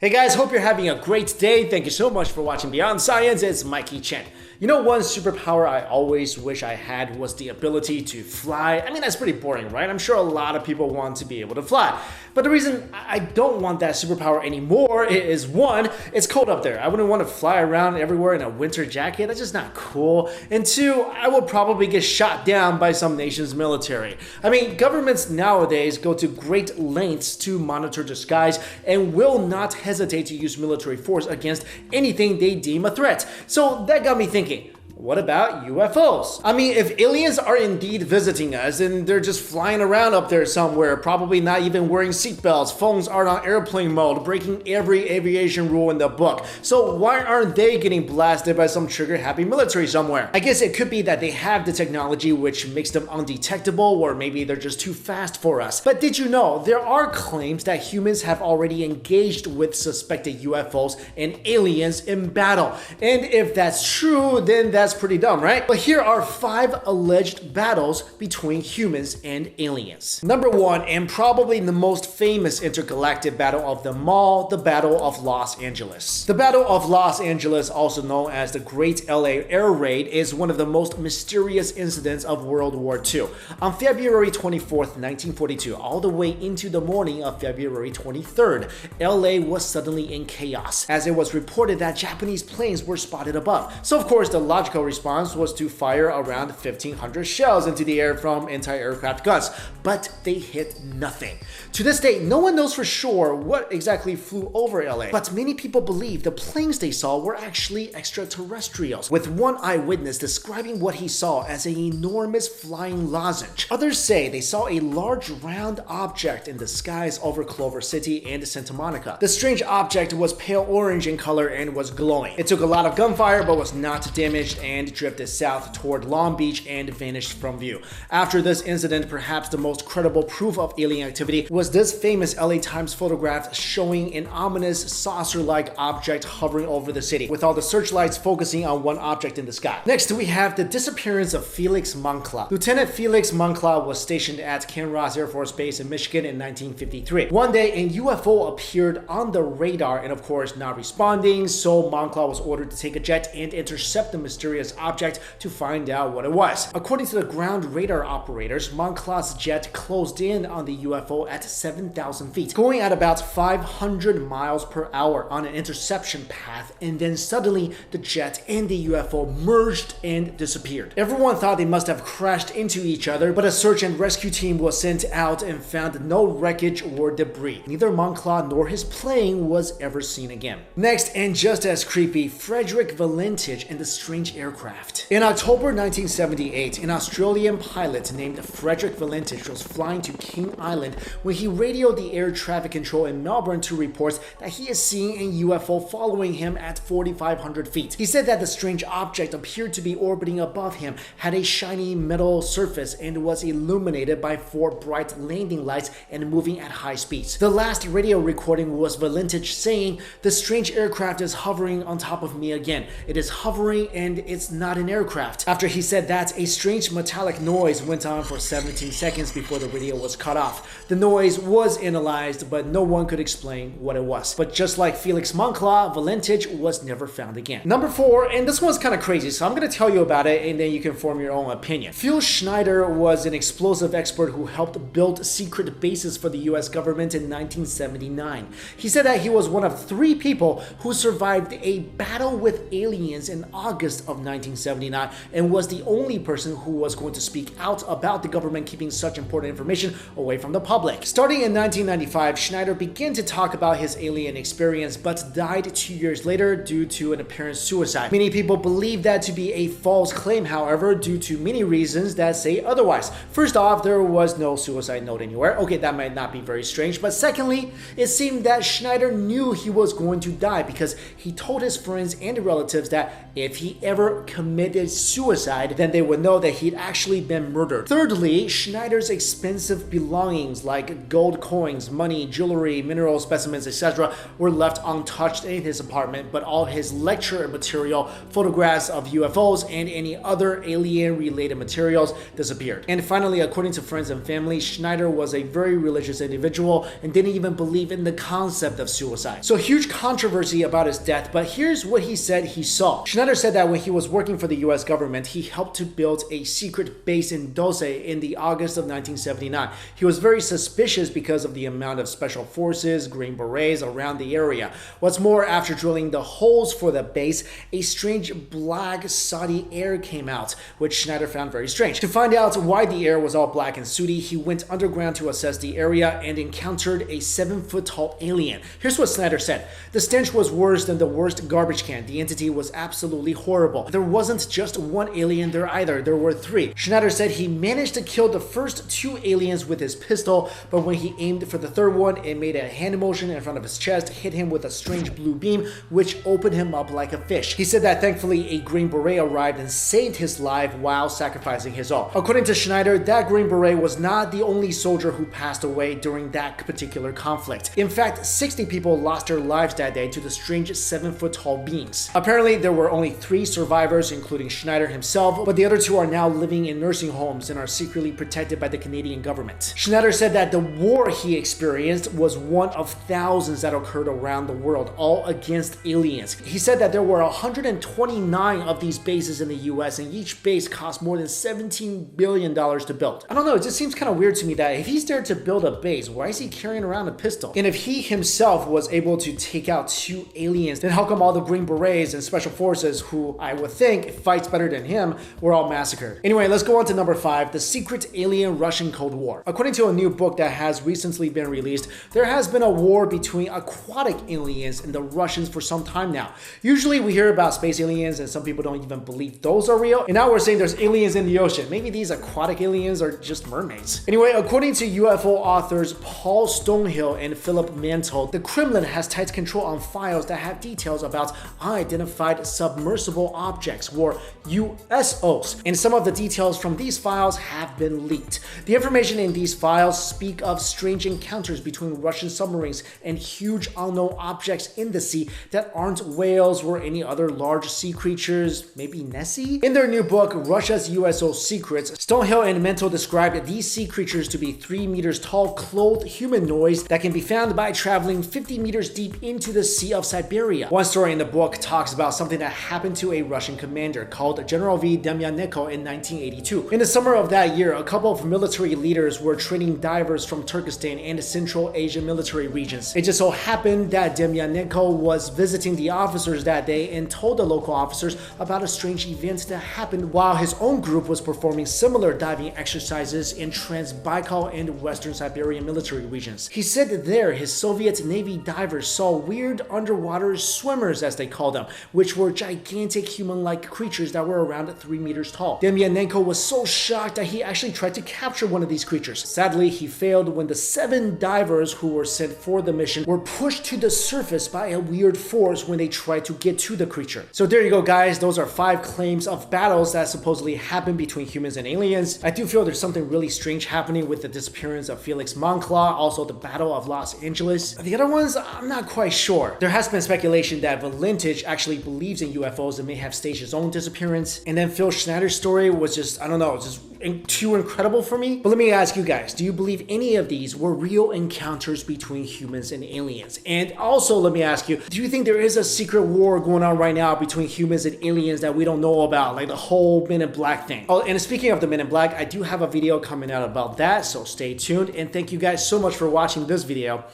Hey guys, hope you're having a great day. Thank you so much for watching Beyond Science. It's Mikexingchen. You know, one superpower I always wish I had was the ability to fly. I mean, that's pretty boring, right? I'm sure a lot of people want to be able to fly. But the reason I don't want that superpower anymore is one, it's cold up there. I wouldn't want to fly around everywhere in a winter jacket. That's just not cool. And two, I would probably get shot down by some nation's military. I mean, governments nowadays go to great lengths to monitor the skies and will not hesitate to use military force against anything they deem a threat. So that got me thinking, what about UFOs? I mean, if aliens are indeed visiting us and they're just flying around up there somewhere, probably not even wearing seatbelts, phones aren't on airplane mode, breaking every aviation rule in the book. So why aren't they getting blasted by some trigger-happy military somewhere? I guess it could be that they have the technology which makes them undetectable, or maybe they're just too fast for us. But did you know there are claims that humans have already engaged with suspected UFOs and aliens in battle? And if that's true, then that's pretty dumb, right? But here are 5 alleged battles between humans and aliens. Number 1, and probably the most famous intergalactic battle of them all, the Battle of Los Angeles. The Battle of Los Angeles, also known as the Great LA Air Raid, is one of the most mysterious incidents of World War II. On February 24th, 1942, all the way into the morning of February 23rd, LA was suddenly in chaos, as it was reported that Japanese planes were spotted above. So of course, the logical response was to fire around 1,500 shells into the air from anti-aircraft guns, but they hit nothing. To this day, no one knows for sure what exactly flew over LA, but many people believe the planes they saw were actually extraterrestrials, with one eyewitness describing what he saw as an enormous flying lozenge. Others say they saw a large round object in the skies over Clover City and Santa Monica. The strange object was pale orange in color and was glowing. It took a lot of gunfire but was not damaged and drifted south toward Long Beach and vanished from view. After this incident, perhaps the most credible proof of alien activity was this famous LA Times photograph showing an ominous saucer-like object hovering over the city, with all the searchlights focusing on one object in the sky. Next, we have the disappearance of Felix Moncla. Lieutenant Felix Moncla was stationed at Ken Ross Air Force Base in Michigan in 1953. One day, a UFO appeared on the radar and of course not responding, so Moncla was ordered to take a jet and intercept the mysterious object to find out what it was. According to the ground radar operators, Moncla's jet closed in on the UFO at 7,000 feet, going at about 500 miles per hour on an interception path, and then suddenly the jet and the UFO merged and disappeared. Everyone thought they must have crashed into each other, but a search and rescue team was sent out and found no wreckage or debris. Neither Moncla nor his plane was ever seen again. Next, and just as creepy, Frederic Valenta and the strange aircraft. In October 1978, an Australian pilot named Frederic Valenta was flying to King Island when he radioed the air traffic control in Melbourne to report that he is seeing a UFO following him at 4,500 feet. He said that the strange object appeared to be orbiting above him, had a shiny metal surface, and was illuminated by 4 bright landing lights and moving at high speeds. The last radio recording was Valenta saying, "The strange aircraft is hovering on top of me again. It is hovering and it's not an aircraft." After he said that, a strange metallic noise went on for 17 seconds before the radio was cut off. The noise was analyzed, but no one could explain what it was. But just like Felix Moncla, Valenta was never found again. Number 4, and this one's kind of crazy, so I'm going to tell you about it and then you can form your own opinion. Phil Schneider was an explosive expert who helped build secret bases for the US government in 1979. He said that he was one of 3 people who survived a battle with aliens in August of 1979 and was the only person who was going to speak out about the government keeping such important information away from the public. Starting in 1995, Schneider began to talk about his alien experience but died 2 years later due to an apparent suicide. Many people believe that to be a false claim, however, due to many reasons that say otherwise. First off, there was no suicide note anywhere. Okay, that might not be very strange, but secondly, it seemed that Schneider knew he was going to die because he told his friends and relatives that if he ever ever committed suicide, then they would know that he'd actually been murdered. Thirdly, Schneider's expensive belongings like gold coins, money, jewelry, mineral specimens, etc. were left untouched in his apartment, but all his lecture material, photographs of UFOs, and any other alien-related materials disappeared. And finally, according to friends and family, Schneider was a very religious individual and didn't even believe in the concept of suicide. So huge controversy about his death, but here's what he said he saw. Schneider said that when he was working for the US government, he helped to build a secret base in Dose in the August of 1979. He was very suspicious because of the amount of special forces, Green Berets around the area. What's more, after drilling the holes for the base, a strange black sooty air came out, which Schneider found very strange. To find out why the air was all black and sooty, he went underground to assess the area and encountered a 7-foot-tall alien. Here's what Schneider said. The stench was worse than the worst garbage can. The entity was absolutely horrible. There wasn't just one alien there either, there were 3. Schneider said he managed to kill the first 2 aliens with his pistol, but when he aimed for the 3rd one, it made a hand motion in front of his chest, hit him with a strange blue beam, which opened him up like a fish. He said that thankfully a Green Beret arrived and saved his life while sacrificing his own. According to Schneider, that Green Beret was not the only soldier who passed away during that particular conflict. In fact, 60 people lost their lives that day to the strange 7-foot-tall beings. Apparently, there were only 3 survivors, including Schneider himself, but the other 2 are now living in nursing homes and are secretly protected by the Canadian government. Schneider said that the war he experienced was one of thousands that occurred around the world, all against aliens. He said that there were 129 of these bases in the US, and each base cost more than $17 billion to build. I don't know, it just seems kind of weird to me that if he's there to build a base, why is he carrying around a pistol? And if he himself was able to take out 2 aliens, then how come all the Green Berets and Special Forces, who I would think fights better than him, were all massacred? Anyway, let's go on to number 5, the secret alien-Russian Cold War. According to a new book that has recently been released, there has been a war between aquatic aliens and the Russians for some time now. Usually we hear about space aliens and some people don't even believe those are real, and now we're saying there's aliens in the ocean. Maybe these aquatic aliens are just mermaids. Anyway, according to UFO authors Paul Stonehill and Philip Mantle, the Kremlin has tight control on files that have details about unidentified submersible objects, or USOs, and some of the details from these files have been leaked. The information in these files speak of strange encounters between Russian submarines and huge unknown objects in the sea that aren't whales or any other large sea creatures, maybe Nessie? In their new book, Russia's USO Secrets, Stonehill and Mantle described these sea creatures to be 3 meters tall, clothed humanoids that can be found by traveling 50 meters deep into the Sea of Siberia. One story in the book talks about something that happened to a Russian commander called General V. Demyanenko in 1982. In the summer of that year, a couple of military leaders were training divers from Turkestan and Central Asia military regions. It just so happened that Demyanenko was visiting the officers that day and told the local officers about a strange event that happened while his own group was performing similar diving exercises in Trans-Baikal and Western Siberian military regions. He said that there, his Soviet Navy divers saw weird underwater swimmers, as they called them, which were gigantic human-like creatures that were around 3 meters tall. Demyanenko was so shocked that he actually tried to capture one of these creatures. Sadly, he failed when the 7 divers who were sent for the mission were pushed to the surface by a weird force when they tried to get to the creature. So there you go, guys. Those are 5 claims of battles that supposedly happened between humans and aliens. I do feel there's something really strange happening with the disappearance of Felix Moncla, also the Battle of Los Angeles. The other ones, I'm not quite sure. There has been speculation that Valenta actually believes in UFOs and may have staged his own disappearance. And then Phil Schneider's story was just, I don't know, just too incredible for me. But let me ask you guys, do you believe any of these were real encounters between humans and aliens? And also let me ask you, do you think there is a secret war going on right now between humans and aliens that we don't know about, like the whole Men in Black thing? Oh, and speaking of the Men in Black, I do have a video coming out about that, so stay tuned. And thank you guys so much for watching this video.